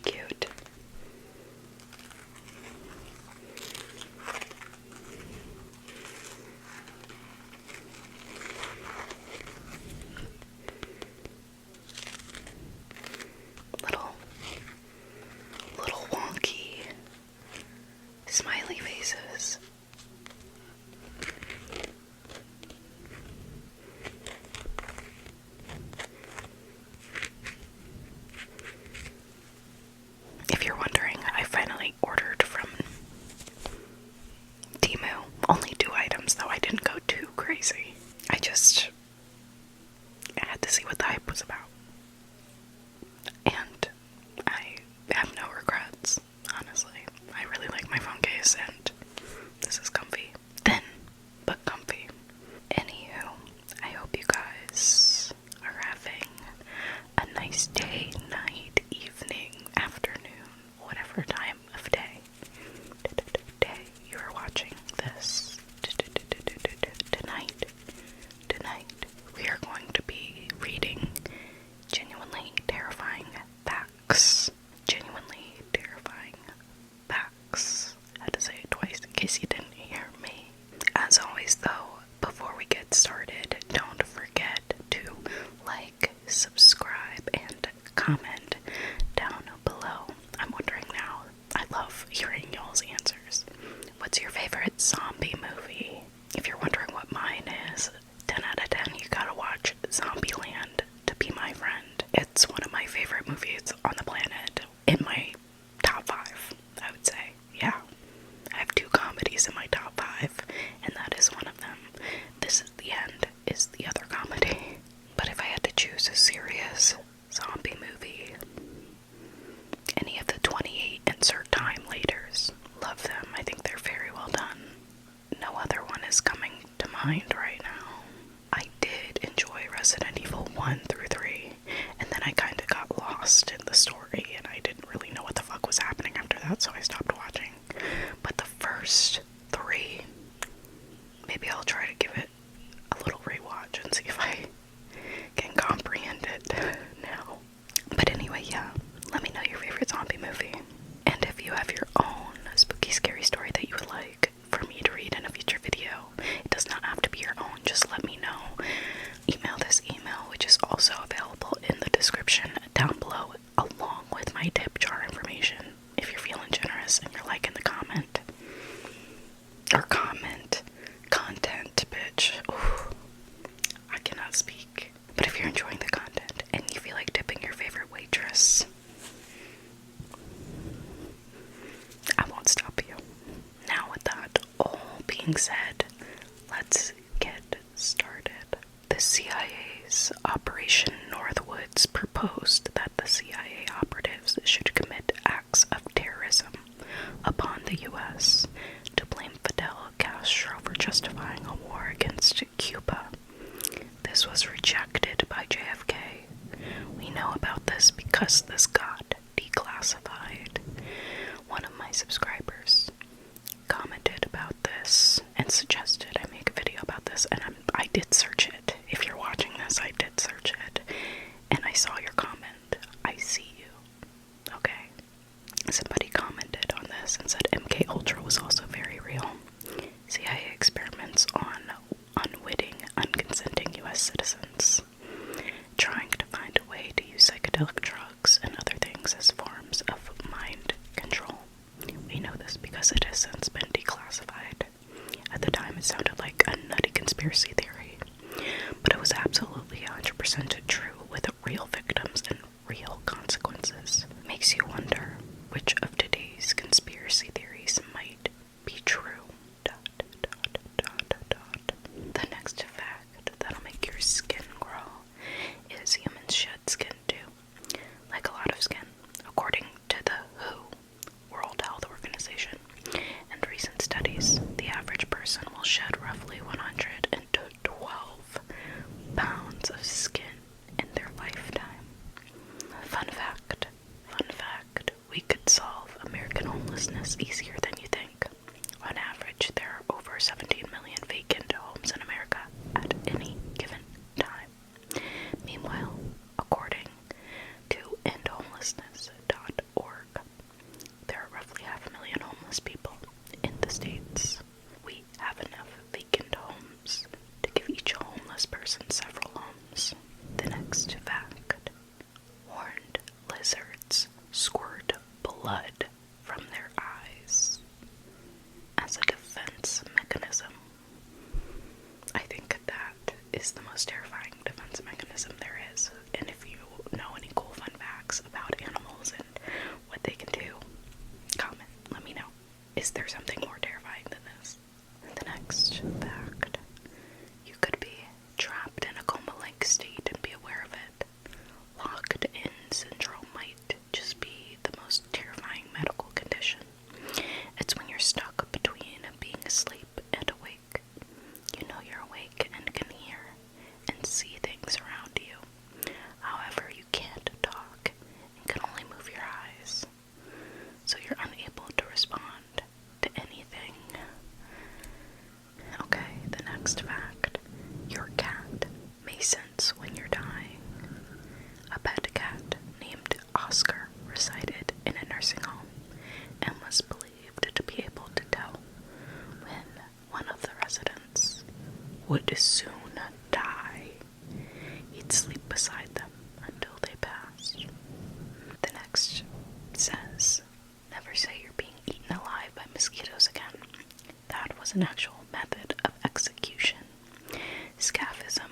cute. Little wonky smiley faces. If you're wondering, I finally ordered from Temu. Only 2 items, though. I didn't go too crazy. I had to see what the hype was about. And I have no regrets, honestly. I really like my phone case, and this is comfy. Thin, but comfy. Anywho, I hope you guys are having a nice day, night, evening, afternoon, whatever time of day you are watching this. Tonight, we are going to be reading genuinely terrifying facts. Genuinely terrifying facts. I had to say it twice in case you didn't hear me. As always, though, before we get started, don't forget to like, subscribe, and comment down below. I'm wondering now, I love hearing y'all's answers. What's your favorite zombie movie? If you're wondering what mine is, 10 out of 10, you gotta watch Zombieland to be my friend. It's one of my favorite movies on the planet. In my top 5, I would say. Yeah. I have 2 comedies in my top 5, and that is one of them. This Is the End is the other comedy. But if I had to choose a serious zombie movie, any of the 28 insert time laters, love them. I think they're very well done. No other one is coming to mind right now. I did enjoy Resident Evil 1 through 3, and then I kind of got lost in the story, and I didn't really know what the fuck was happening after that, so I stopped watching. But the first 3, maybe I'll try to give it a little rewatch and see if I can comprehend it now. But anyway, yeah, let me know your favorite zombie movie. And if you have your own spooky, scary story that you would like for me to read in a future video, it does not have to be your own, just let me know. Email this email, which is also available in the description down below, along with my tip jar information, if you're feeling generous and you're liking the comment. Or content, bitch. Ooh, I cannot speak. But if you're enjoying the content and you feel like tipping your favorite waitress, I won't stop you. Now with that all being said, let's get started. The CIA's Operation Northwoods proposed that the CIA operatives should commit acts of terrorism upon the U.S. to blame Fidel Castro for justifying a war against Cuba. This was rejected by JFK. We know about this because this got declassified. One of my subscribers commented about this and suggested I make a video about this, and I did search it. If you're watching this, I did search it, and I saw your comment. I see you. Okay. Somebody commented on this and said MK Ultra was also very real. CIA experiments on unwitting, unconsenting U.S. citizens, trying to find a way to use psychedelic drugs and other things as forms of mind control. We know this because it has since been declassified. At the time, it sounded like a nutty conspiracy theory, but it was absolutely 100% true with real victims and real consequences. Makes you wonder which of today's conspiracy theories might be true. The next fact that'll make your skin grow is humans shed skin too. Like a lot of skin, according to the WHO, World Health Organization, and recent studies, the average person will shed roughly 112 pounds of skin in their lifetime. defense mechanism there is. And if you know any cool fun facts about animals and what they can do, comment, let me know. Is there something more terrifying than this? The next fact. You could be trapped in a coma-like state and be aware of it. Locked-in syndrome might just be the most terrifying medical condition. It's when you're stuck between being asleep and awake. You know you're awake and can hear and see things around you. However, you can't talk and can only move your eyes. So you're unable to respond to anything. Okay, the next fact. Your cat may sense when you're dying. A pet cat named Oscar resided in a nursing home and was believed to be able to tell when one of the residents would soon die. He'd sleep beside them until they passed. The next says, never say you're being eaten alive by mosquitoes again. That was an actual method of execution. Scaphism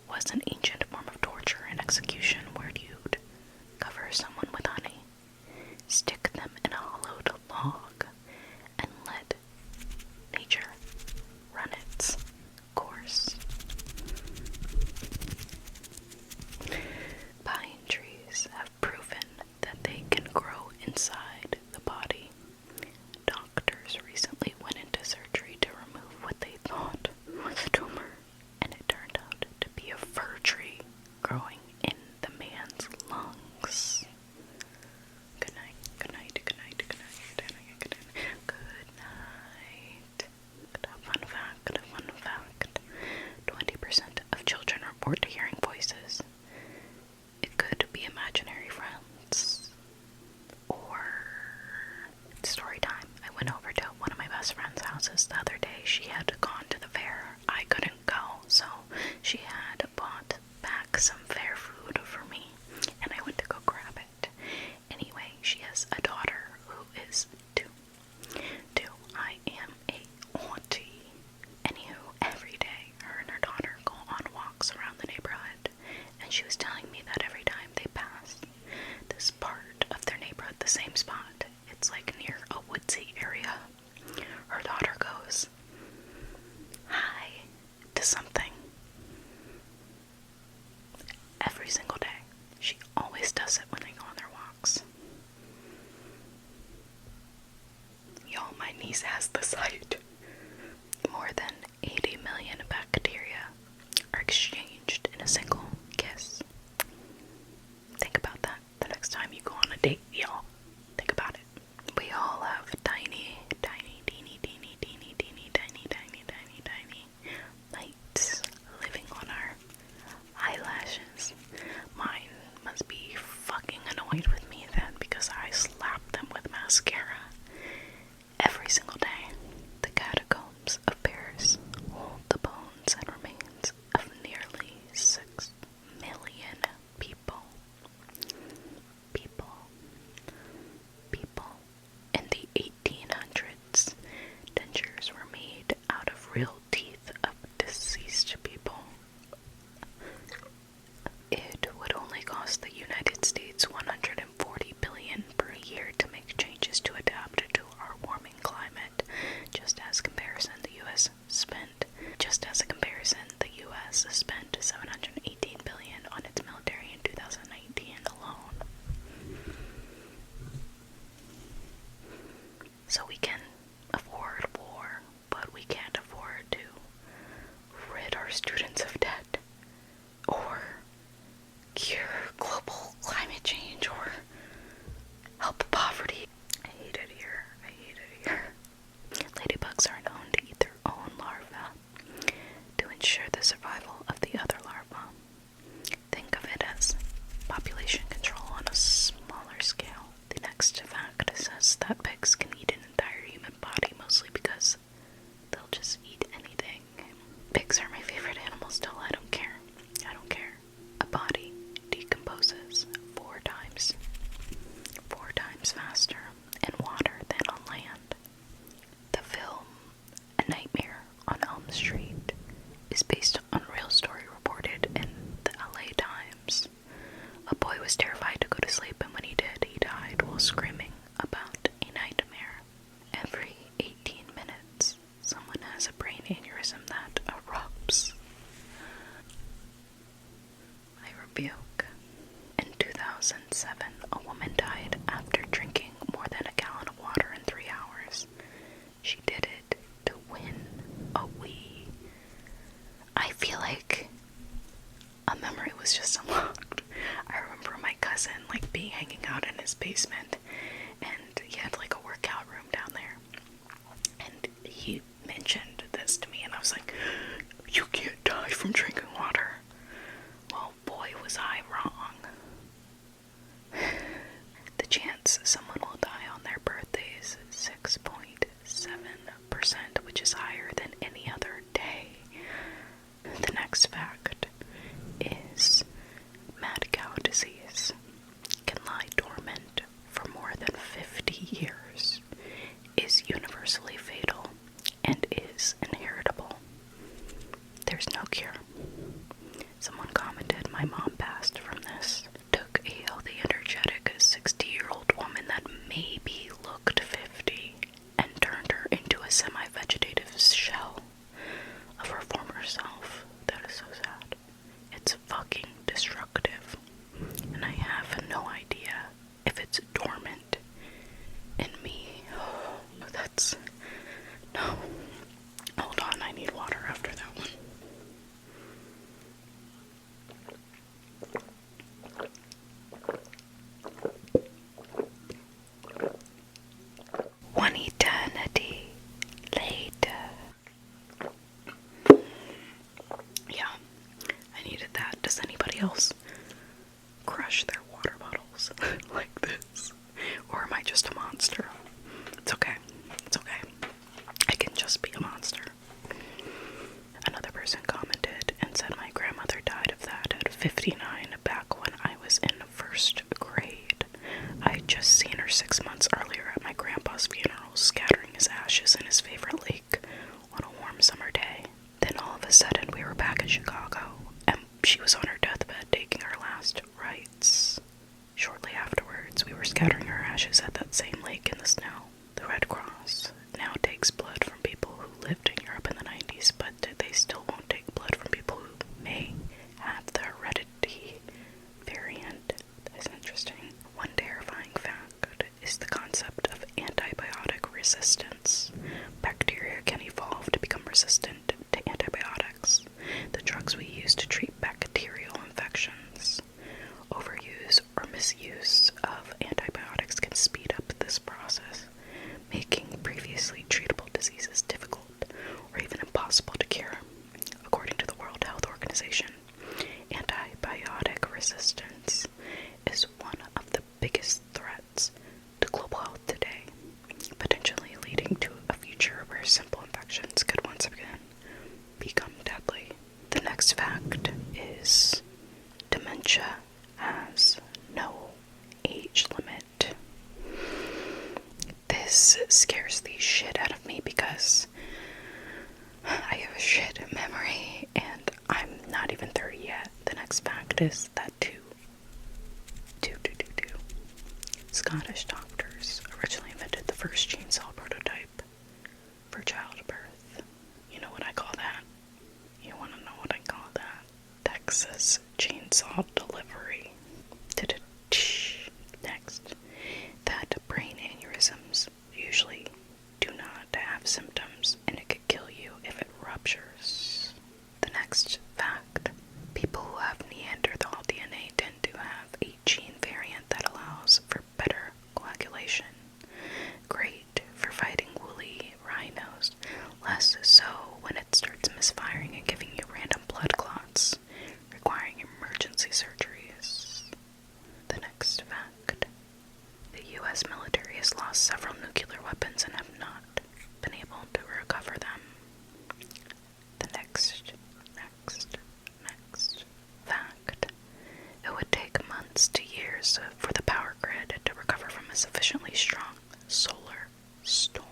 was an ancient form of torture and execution where you'd cover someone with honey, stick them in a hollowed log, and let nature run its course. Pine trees have proven that they can grow inside the body. Doctors recently went into surgery to remove what they thought was a tumor, and it turned out to be a fir tree growing in the man's lungs. Good night, good night, good night, good night, good night, good night, good night. Good fun fact. 20% of children report hearing voices. It could be imaginary friends. Or story time. I went over to one of my best friend's houses the other day. She had gone to the fair. I couldn't go, so she had bought back some fair food for me, and I went to go grab it. Anyway, she has a daughter who is two. I am a auntie. Anywho, every day, her and her daughter go on walks around the neighborhood, and she was telling me that every time they pass this part of their neighborhood, the same spot, it's like near a woodsy area, her daughter goes, hi, to something. Every single day. She always does it when they go on their walks. Y'all, my niece has the sight. More than 80 million bacteria are exchanged in a single kiss. Think about that the next time you go on a date, y'all. Think about it. We all have tiny mites living on our eyelashes. Mine must be fucking puke. In 2007, a woman died after drinking more than a gallon of water in 3 hours. She did it to win a Wii. I feel like a memory was just unlocked. I remember my cousin being hanging out in his basement, and he had a workout room down there. And he mentioned this to me, and I was like, "You can't die from drinking water." Well, boy, was I wrong. The chance someone will die on their birthday is 6.7%, which is higher than any other day. The next fact is mad cow disease can lie dormant for more than 50 years, is universally fatal, and is inheritable. There's no cure. Someone commented, "My mom passed from this." Took a healthy, energetic 60-year-old woman that maybe looked 50 and turned her into a semi-vegetative shell of her former self. That is so sad. It's fucking destructive. And I have no idea if it's dormant in me. Oh, that's... No. Hold on, I need water after that one. One eternity later. Yeah, I needed that. Does anybody else crush their water bottles like this? Or am I just a monster? It's okay. It's okay. I can just be a monster. Another person commented and said, "My grandmother died of that at 59 back when I was in first grade. I had just seen her 6 months earlier at my grandpa's funeral, scattering his ashes in his favorite lake on a warm summer day. Then all of a sudden we were back in Chicago, and she was on her deathbed taking her last rites. Shortly afterwards, we were scattering her ashes at that same lake in the snow. The Red Cross now takes blood from people who lived in Europe in the 90s, but they still won't take blood from people who may have the heredity variant." That's interesting. One terrifying fact is the concept of antibiotic resistance. Bacteria can evolve to become resistant to antibiotics, the drugs we use to treat bacterial infections. Overuse or misuse of antibiotics can speed up this process, making previously treatable diseases difficult or even impossible to cure. According to the World Health Organization, antibiotic resistance is one of the biggest threats to global health today, potentially leading to a future where simple infections could once again become deadly. The next fact is dementia has no age limit. This scares the shit out of me because I have a shit memory and I'm not even 30 yet. The next fact is that two Scottish doctors originally invented the first chainsaw prototype for childbirth. You know what I call that? You want to know what I call that? Texas chainsaw delivery. Next, that brain aneurysms usually do not have symptoms, and it could kill you if it ruptures. The next fact, people who have Neanderthal DNA tend to have a gene variant that allows for better coagulation. Great for fighting woolly rhinos, less so when it starts misfiring and giving you random blood clots, requiring emergency surgeries. The next fact, the U.S. military has lost several nuclear weapons and have not been able to recover them. The next fact, it would take months to years for the power grid to recover from a sufficiently strong solar storm.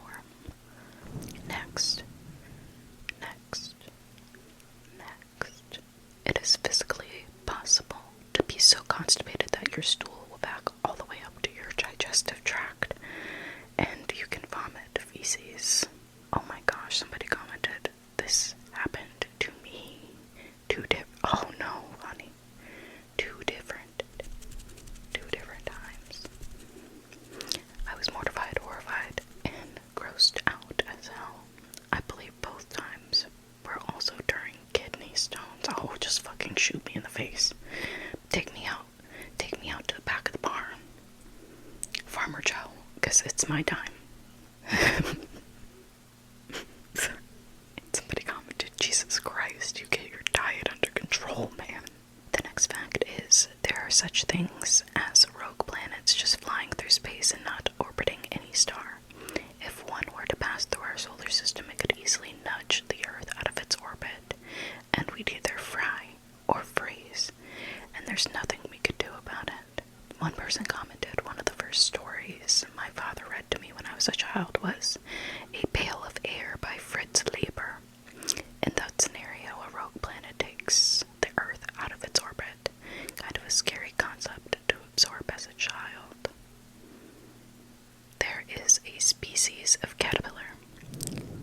Next. It is physically possible to be so constipated that your stool will back all the way up to your digestive tract, and you can vomit feces. Oh my gosh, somebody commented, "This happened to me." Oh no, honey. 2 fucking shoot me in the face. Take me out. Take me out to the back of the barn. Farmer Joe, because it's my time. Somebody commented, Jesus Christ, you get your diet under control, man. The next fact is, there are such things as rogue planets just flying through space and not orbiting any star. If one were to pass through our solar system, it could easily nudge the Earth out of its orbit, and we'd either fry or freeze, and there's nothing we could do about it. One person commented, one of the first stories my father read to me when I was a child was A Pail of Air by Fritz Leiber. In that scenario, a rogue planet takes the Earth out of its orbit. Kind of a scary concept to absorb as a child. There is a species of caterpillar,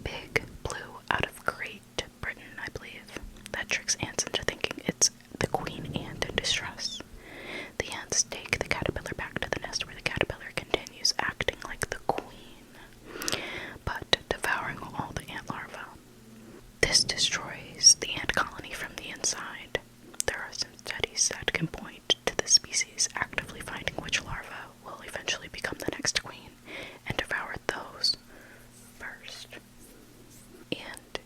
big blue, out of Great Britain, I believe, that tricks ants into thinking it's the queen ant in distress. The ants take the caterpillar back to the nest where the caterpillar continues acting like the queen, but devouring all the ant larvae. This destroys the ant colony from the inside. There are some studies that can point to the species actively finding which larva will eventually become the next queen and devour those first. And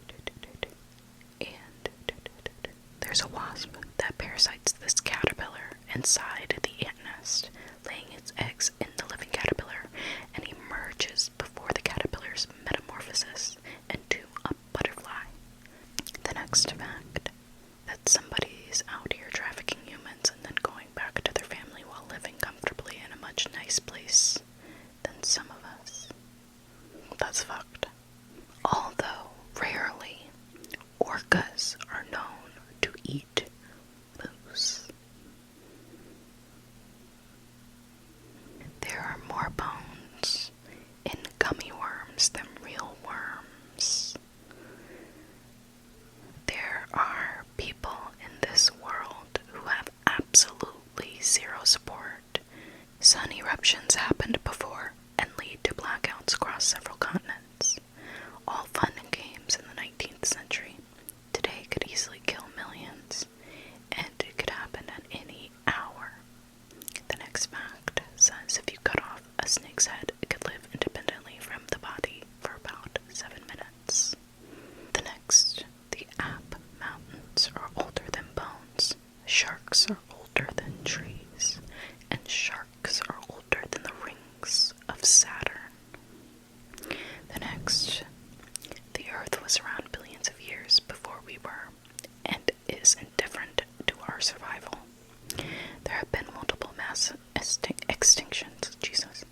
there's a wasp that parasites this caterpillar inside the ant nest, laying its eggs in the living caterpillar, and emerges before the caterpillar's metamorphosis into a butterfly. The next fact, that somebody's out here trafficking humans and then going back to their family while living comfortably in a much nice place than some of us. That's fucked. Although, rarely, orcas are known to eat moose. There are more bones in gummy worms than real worms. There are people in this world who have absolutely zero support. Sun eruptions happened before and lead to blackouts across several continents. All fun and games in the 19th century. Today could easily kill millions, and it could happen at any hour. The next fact says if you cut off a snake's head, it could live independently from the body for about 7 minutes. The next, the App Mountains are older than bones, sharks are older than trees, and sharks are older than the rings of Saturn. The next, the Earth was around billions of years before we were, and is indifferent to our survival. There have been multiple mass extinctions, Jesus,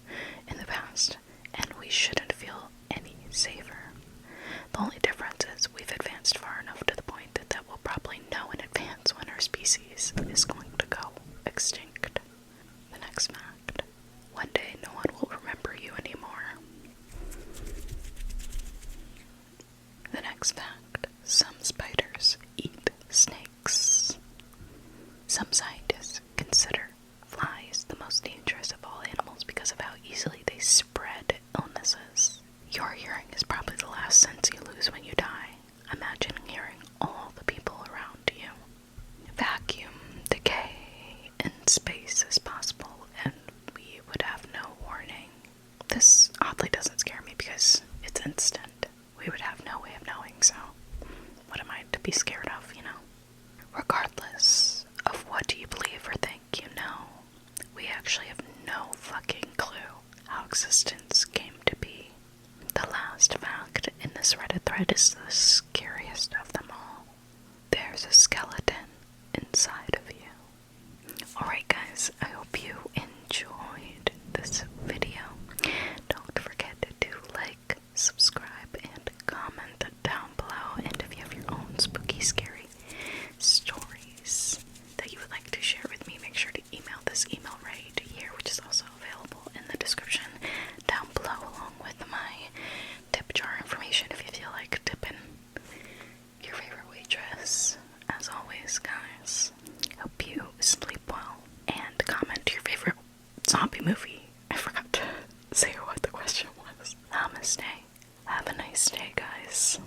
in the past, and we shouldn't feel any safer. The only difference is we've advanced far enough to the point that we'll probably know in advance when our species is going to go extinct. The next fact, one day no one will remember you anymore. The next fact, some spiders eat snakes. Some scientists consider flies the most dangerous of all animals because of how easily they spread illnesses. Your hearing is probably the last sense you lose when you die. Imagine hearing all the people around you. Vacuum decay in space is possible, and we would have no warning. This oddly doesn't scare me because it's instant. We would have no way of knowing, so what am I to be scared of, you know? Regardless of what you believe or think you know, we actually have no fucking clue how existence came to be. The last fact in this Reddit thread is the scariest of them all. There's a skeleton inside of you. Alright guys, I hope you enjoyed this video. Don't forget to like, subscribe, and comment down below. And if you have your own spooky, scary stories that you would like to share with me, make sure to email this email right here, which is also available in the description down below, along with my tip jar information if you feel like tipping your favorite waitress. As always, guys, hope you sleep well, and comment your favorite zombie movie. I forgot to say what the question was. Namaste. Have a nice day, guys.